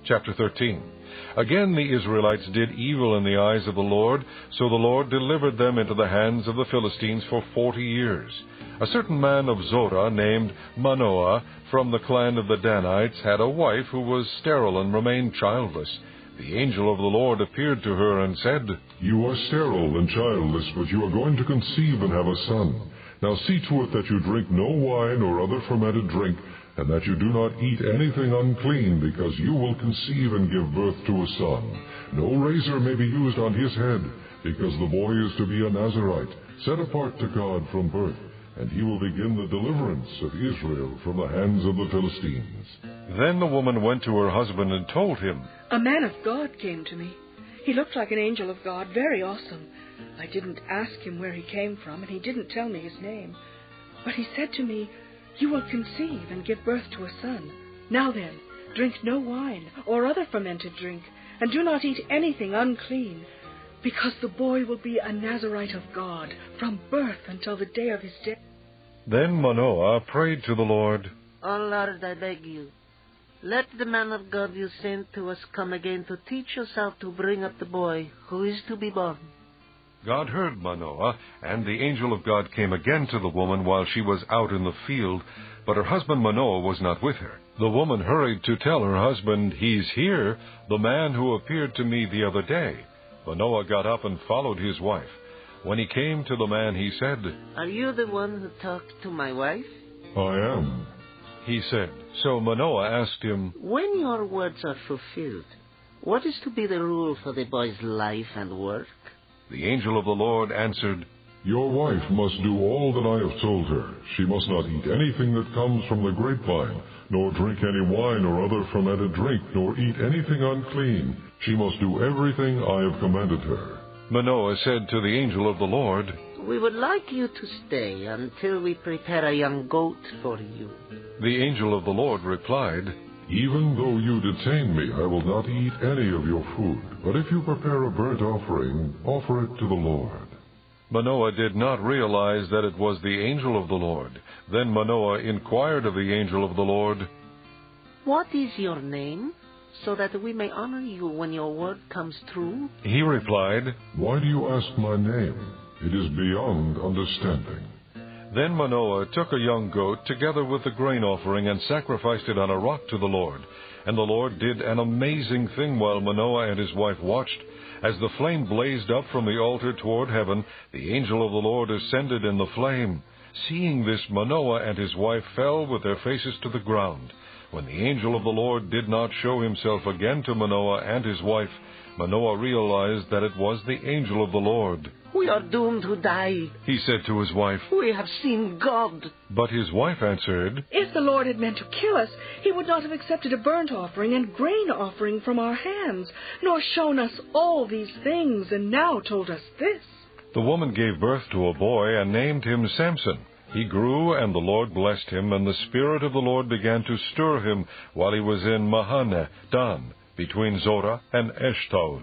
Chapter 13. Again the Israelites did evil in the eyes of the Lord, so the Lord delivered them into the hands of the Philistines for 40 years. A certain man of Zorah named Manoah from the clan of the Danites had a wife who was sterile and remained childless. The angel of the Lord appeared to her and said, "You are sterile and childless, but you are going to conceive and have a son. Now see to it that you drink no wine or other fermented drink, and that you do not eat anything unclean, because you will conceive and give birth to a son. No razor may be used on his head, because the boy is to be a Nazirite, set apart to God from birth, and he will begin the deliverance of Israel from the hands of the Philistines." Then the woman went to her husband and told him, "A man of God came to me. He looked like an angel of God, very awesome. I didn't ask him where he came from, and he didn't tell me his name. But he said to me, 'You will conceive and give birth to a son. Now then, drink no wine or other fermented drink, and do not eat anything unclean, because the boy will be a Nazirite of God from birth until the day of his death.'" Then Manoah prayed to the Lord, "O Lord, I beg you, let the man of God you sent to us come again to teach us how to bring up the boy who is to be born." God heard Manoah, and the angel of God came again to the woman while she was out in the field, but her husband Manoah was not with her. The woman hurried to tell her husband, "He's here, the man who appeared to me the other day." Manoah got up and followed his wife. When he came to the man, he said, "Are you the one who talked to my wife?" "I am," he said. So Manoah asked him, "When your words are fulfilled, what is to be the rule for the boy's life and work?" The angel of the Lord answered, "Your wife must do all that I have told her. She must not eat anything that comes from the grapevine, nor drink any wine or other fermented drink, nor eat anything unclean. She must do everything I have commanded her." Manoah said to the angel of the Lord, "We would like you to stay until we prepare a young goat for you." The angel of the Lord replied, "Even though you detain me, I will not eat any of your food. But if you prepare a burnt offering, offer it to the Lord." Manoah did not realize that it was the angel of the Lord. Then Manoah inquired of the angel of the Lord, "What is your name, so that we may honor you when your word comes true?" He replied, "Why do you ask my name? It is beyond understanding." Then Manoah took a young goat together with the grain offering and sacrificed it on a rock to the Lord. And the Lord did an amazing thing while Manoah and his wife watched. As the flame blazed up from the altar toward heaven, the angel of the Lord ascended in the flame. Seeing this, Manoah and his wife fell with their faces to the ground. When the angel of the Lord did not show himself again to Manoah and his wife, Manoah realized that it was the angel of the Lord. "We are doomed to die," he said to his wife. "We have seen God." But his wife answered, "If the Lord had meant to kill us, he would not have accepted a burnt offering and grain offering from our hands, nor shown us all these things, and now told us this." The woman gave birth to a boy and named him Samson. He grew, and the Lord blessed him, and the Spirit of the Lord began to stir him while he was in Mahaneh Dan, between Zorah and Eshtaol.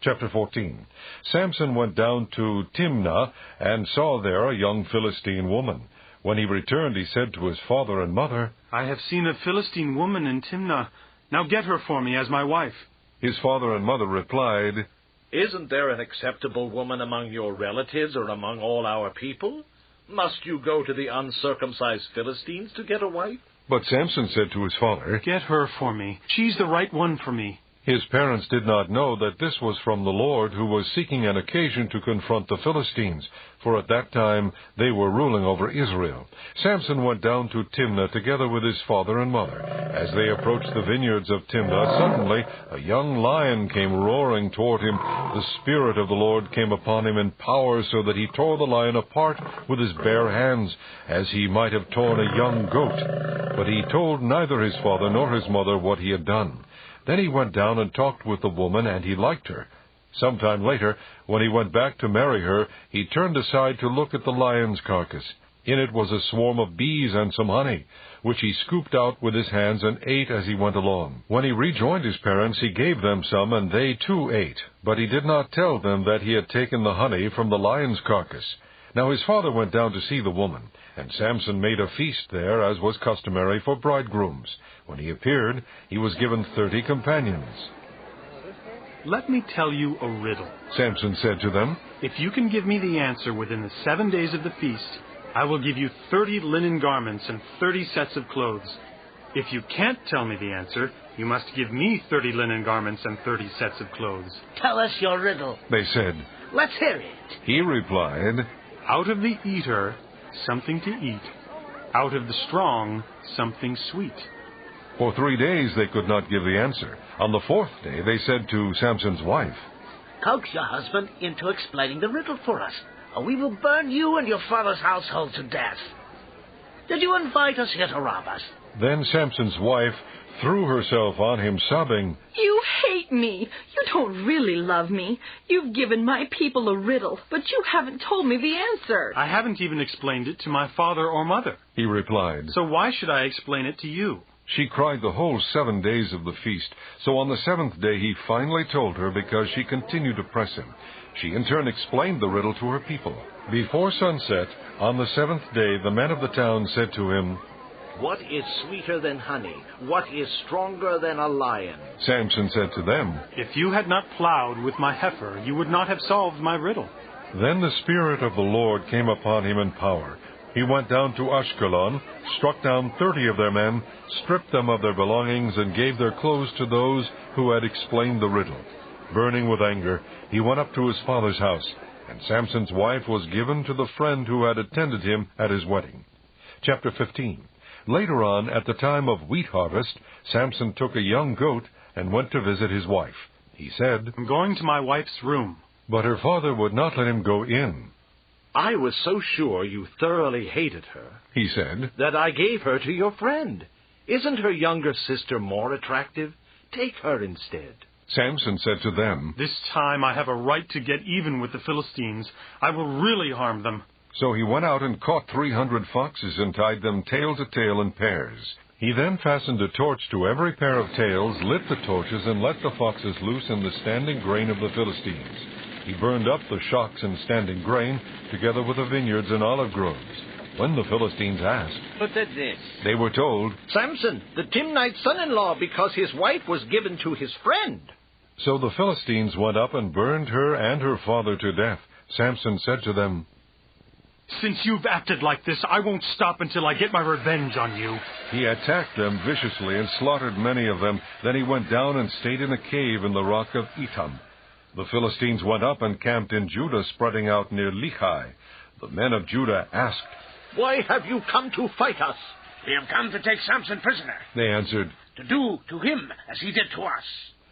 Chapter 14. Samson went down to Timnah and saw there a young Philistine woman. When he returned, he said to his father and mother, "I have seen a Philistine woman in Timnah. Now get her for me as my wife." His father and mother replied, "Isn't there an acceptable woman among your relatives or among all our people? Must you go to the uncircumcised Philistines to get a wife?" But Samson said to his father, "Get her for me. She's the right one for me." His parents did not know that this was from the Lord, who was seeking an occasion to confront the Philistines, for at that time they were ruling over Israel. Samson went down to Timnah together with his father and mother. As they approached the vineyards of Timnah, suddenly a young lion came roaring toward him. The Spirit of the Lord came upon him in power, so that he tore the lion apart with his bare hands, as he might have torn a young goat. But he told neither his father nor his mother what he had done. Then he went down and talked with the woman, and he liked her. Some time later, when he went back to marry her, he turned aside to look at the lion's carcass. In it was a swarm of bees and some honey, which he scooped out with his hands and ate as he went along. When he rejoined his parents, he gave them some, and they too ate. But he did not tell them that he had taken the honey from the lion's carcass. Now his father went down to see the woman, and Samson made a feast there, as was customary for bridegrooms. When he appeared, he was given 30 companions. Let me tell you a riddle, Samson said to them. If you can give me the answer within the 7 days of the feast, I will give you 30 linen garments and 30 sets of clothes. If you can't tell me the answer, you must give me 30 linen garments and 30 sets of clothes. Tell us your riddle. They said. Let's hear it. He replied, Out of the eater, something to eat. Out of the strong, something sweet. For 3 days they could not give the answer. On the 4th day they said to Samson's wife, Coax your husband into explaining the riddle for us, or we will burn you and your father's household to death. Did you invite us here to rob us? Then Samson's wife threw herself on him, sobbing, You hate me. You don't really love me. You've given my people a riddle, but you haven't told me the answer. I haven't even explained it to my father or mother. He replied. So why should I explain it to you? She cried the whole 7 days of the feast. So on the 7th day he finally told her, because she continued to press him. She in turn explained the riddle to her people. Before sunset, on the 7th day, the men of the town said to him, What is sweeter than honey? What is stronger than a lion? Samson said to them, If you had not plowed with my heifer, you would not have solved my riddle. Then the Spirit of the Lord came upon him in power. He went down to Ashkelon, struck down 30 of their men, stripped them of their belongings, and gave their clothes to those who had explained the riddle. Burning with anger, he went up to his father's house, and Samson's wife was given to the friend who had attended him at his wedding. Chapter 15. Later on, at the time of wheat harvest, Samson took a young goat and went to visit his wife. He said, I'm going to my wife's room. But her father would not let him go in. I was so sure you thoroughly hated her, He said, that I gave her to your friend. Isn't her younger sister more attractive? Take her instead. Samson said to them, This time I have a right to get even with the Philistines. I will really harm them. So he went out and caught 300 foxes and tied them tail to tail in pairs. He then fastened a torch to every pair of tails, lit the torches, and let the foxes loose in the standing grain of the Philistines. He burned up the shocks and standing grain, together with the vineyards and olive groves. When the Philistines asked, What is this? they were told, Samson, the Timnite's son-in-law, because his wife was given to his friend. So the Philistines went up and burned her and her father to death. Samson said to them, Since you've acted like this, I won't stop until I get my revenge on you. He attacked them viciously and slaughtered many of them. Then he went down and stayed in a cave in the rock of Etam. The Philistines went up and camped in Judah, spreading out near Lehi. The men of Judah asked, Why have you come to fight us? We have come to take Samson prisoner, They answered. to do to him as he did to us.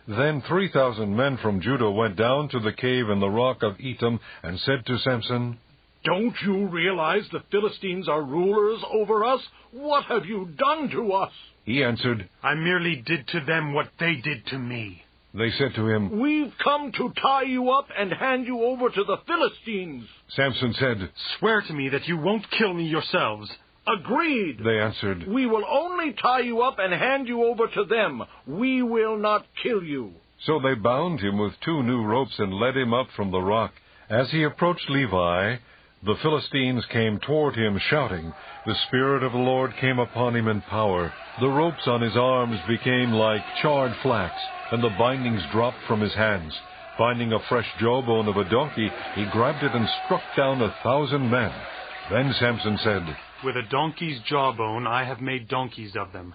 Then 3,000 men from Judah went down to the cave in the rock of Etam and said to Samson, Don't you realize the Philistines are rulers over us? What have you done to us? He answered, I merely did to them what they did to me. They said to him, We've come to tie you up and hand you over to the Philistines. Samson said, Swear to me that you won't kill me yourselves. Agreed. They answered, We will only tie you up and hand you over to them. We will not kill you. So they bound him with 2 new ropes and led him up from the rock. As he approached Levi, the Philistines came toward him, shouting. The Spirit of the Lord came upon him in power. The ropes on his arms became like charred flax, and the bindings dropped from his hands. Finding a fresh jawbone of a donkey, he grabbed it and struck down 1,000 men. Then Samson said, With a donkey's jawbone I have made donkeys of them.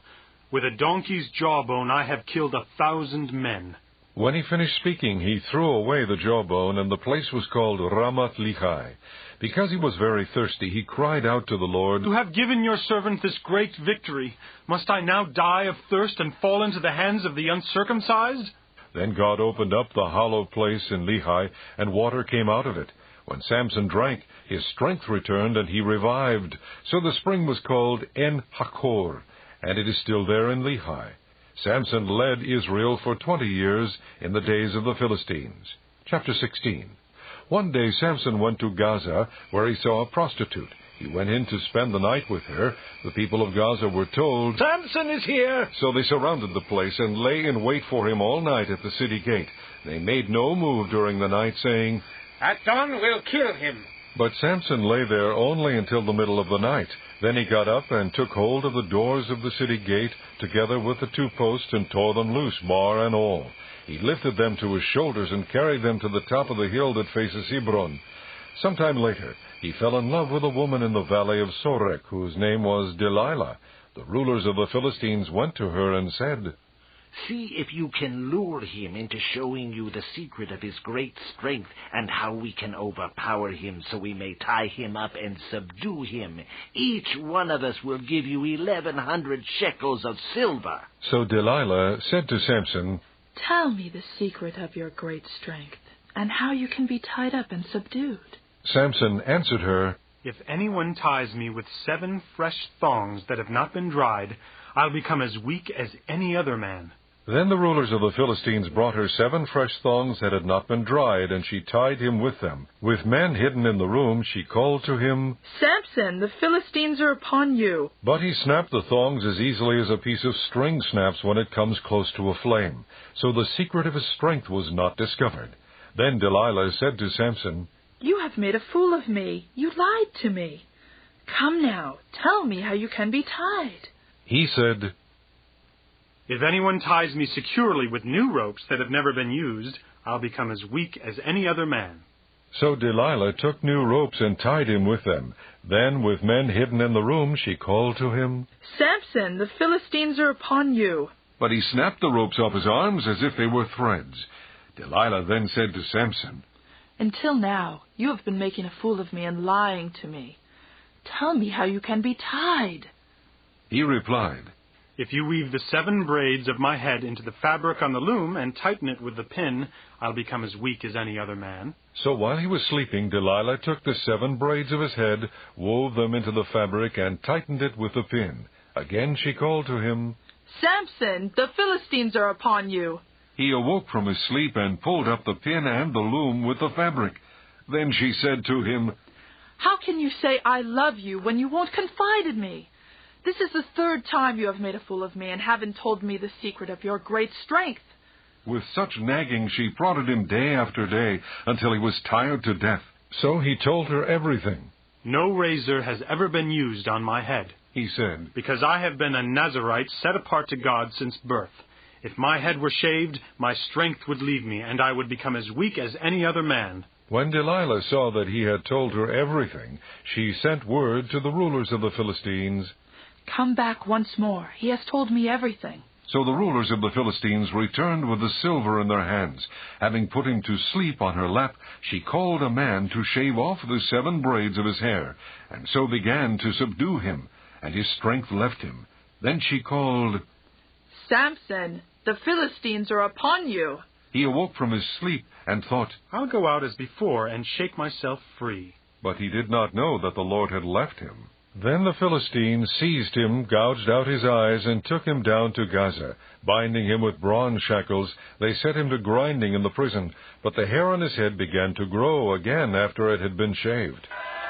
With a donkey's jawbone I have killed 1,000 men. When he finished speaking, he threw away the jawbone, and the place was called Ramath Lehi. Because he was very thirsty, he cried out to the Lord, You have given your servant this great victory. Must I now die of thirst and fall into the hands of the uncircumcised? Then God opened up the hollow place in Lehi, and water came out of it. When Samson drank, his strength returned, and he revived. So the spring was called En-Hakor, and it is still there in Lehi. Samson led Israel for 20 years in the days of the Philistines. Chapter 16. One day Samson went to Gaza, where he saw a prostitute. He went in to spend the night with her. The people of Gaza were told, Samson is here. So they surrounded the place and lay in wait for him all night at the city gate. They made no move during the night, saying, At dawn we'll kill him. But Samson lay there only until the middle of the night. Then he got up and took hold of the doors of the city gate, together with the 2 posts, and tore them loose, bar and all. He lifted them to his shoulders and carried them to the top of the hill that faces Hebron. Sometime later, he fell in love with a woman in the valley of Sorek, whose name was Delilah. The rulers of the Philistines went to her and said, See if you can lure him into showing you the secret of his great strength and how we can overpower him so we may tie him up and subdue him. Each one of us will give you 1,100 shekels of silver. So Delilah said to Samson, Tell me the secret of your great strength, and how you can be tied up and subdued. Samson answered her, If anyone ties me with 7 fresh thongs that have not been dried, I'll become as weak as any other man. Then the rulers of the Philistines brought her 7 fresh thongs that had not been dried, and she tied him with them. With men hidden in the room, she called to him, Samson, the Philistines are upon you. But he snapped the thongs as easily as a piece of string snaps when it comes close to a flame. So the secret of his strength was not discovered. Then Delilah said to Samson, You have made a fool of me. You lied to me. Come now, tell me how you can be tied. He said, If anyone ties me securely with new ropes that have never been used, I'll become as weak as any other man. So Delilah took new ropes and tied him with them. Then, with men hidden in the room, she called to him, Samson, the Philistines are upon you. But he snapped the ropes off his arms as if they were threads. Delilah then said to Samson, Until now, you have been making a fool of me and lying to me. Tell me how you can be tied. He replied, If you weave the 7 braids of my head into the fabric on the loom and tighten it with the pin, I'll become as weak as any other man. So while he was sleeping, Delilah took the 7 braids of his head, wove them into the fabric, and tightened it with the pin. Again she called to him, Samson, the Philistines are upon you. He awoke from his sleep and pulled up the pin and the loom with the fabric. Then she said to him, How can you say I love you when you won't confide in me? This is the 3rd time you have made a fool of me and haven't told me the secret of your great strength. With such nagging she prodded him day after day until he was tired to death. So he told her everything. No razor has ever been used on my head, he said, because I have been a Nazirite set apart to God since birth. If my head were shaved, my strength would leave me, and I would become as weak as any other man. When Delilah saw that he had told her everything, she sent word to the rulers of the Philistines, Come back once more. He has told me everything. So the rulers of the Philistines returned with the silver in their hands. Having put him to sleep on her lap, she called a man to shave off the 7 braids of his hair, and so began to subdue him, and his strength left him. Then she called, Samson, the Philistines are upon you. He awoke from his sleep and thought, I'll go out as before and shake myself free. But he did not know that the Lord had left him. Then the Philistines seized him, gouged out his eyes, and took him down to Gaza. Binding him with bronze shackles, they set him to grinding in the prison, but the hair on his head began to grow again after it had been shaved.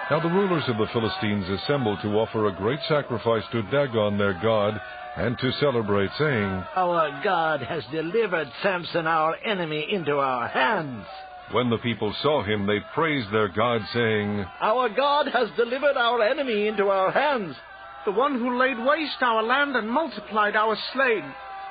Now the rulers of the Philistines assembled to offer a great sacrifice to Dagon their god, and to celebrate, saying, Our God has delivered Samson our enemy into our hands. When the people saw him, they praised their God, saying, Our God has delivered our enemy into our hands. The one who laid waste our land and multiplied our slain.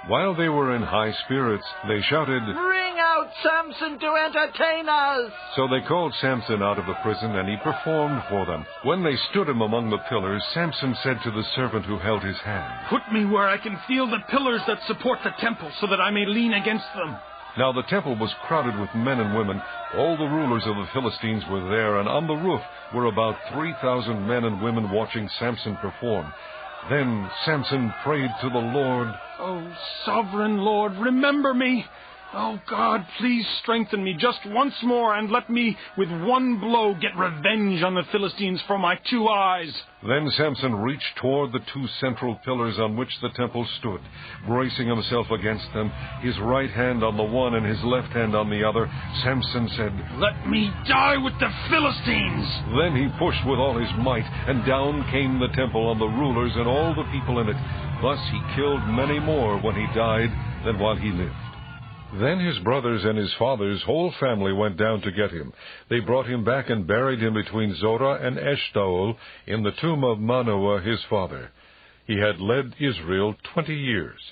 While they were in high spirits, they shouted, Bring out Samson to entertain us. So they called Samson out of the prison, and he performed for them. When they stood him among the pillars, Samson said to the servant who held his hand, Put me where I can feel the pillars that support the temple, so that I may lean against them. Now the temple was crowded with men and women. All the rulers of the Philistines were there, and on the roof were about 3,000 men and women watching Samson perform. Then Samson prayed to the Lord, Oh, sovereign Lord, remember me. Oh, God, please strengthen me just once more, and let me, with one blow, get revenge on the Philistines for my 2 eyes. Then Samson reached toward the 2 central pillars on which the temple stood. Bracing himself against them, his right hand on the one and his left hand on the other, Samson said, Let me die with the Philistines. Then he pushed with all his might, and down came the temple on the rulers and all the people in it. Thus he killed many more when he died than while he lived. Then his brothers and his father's whole family went down to get him. They brought him back and buried him between Zorah and Eshtaol in the tomb of Manoah his father. He had led Israel 20 years.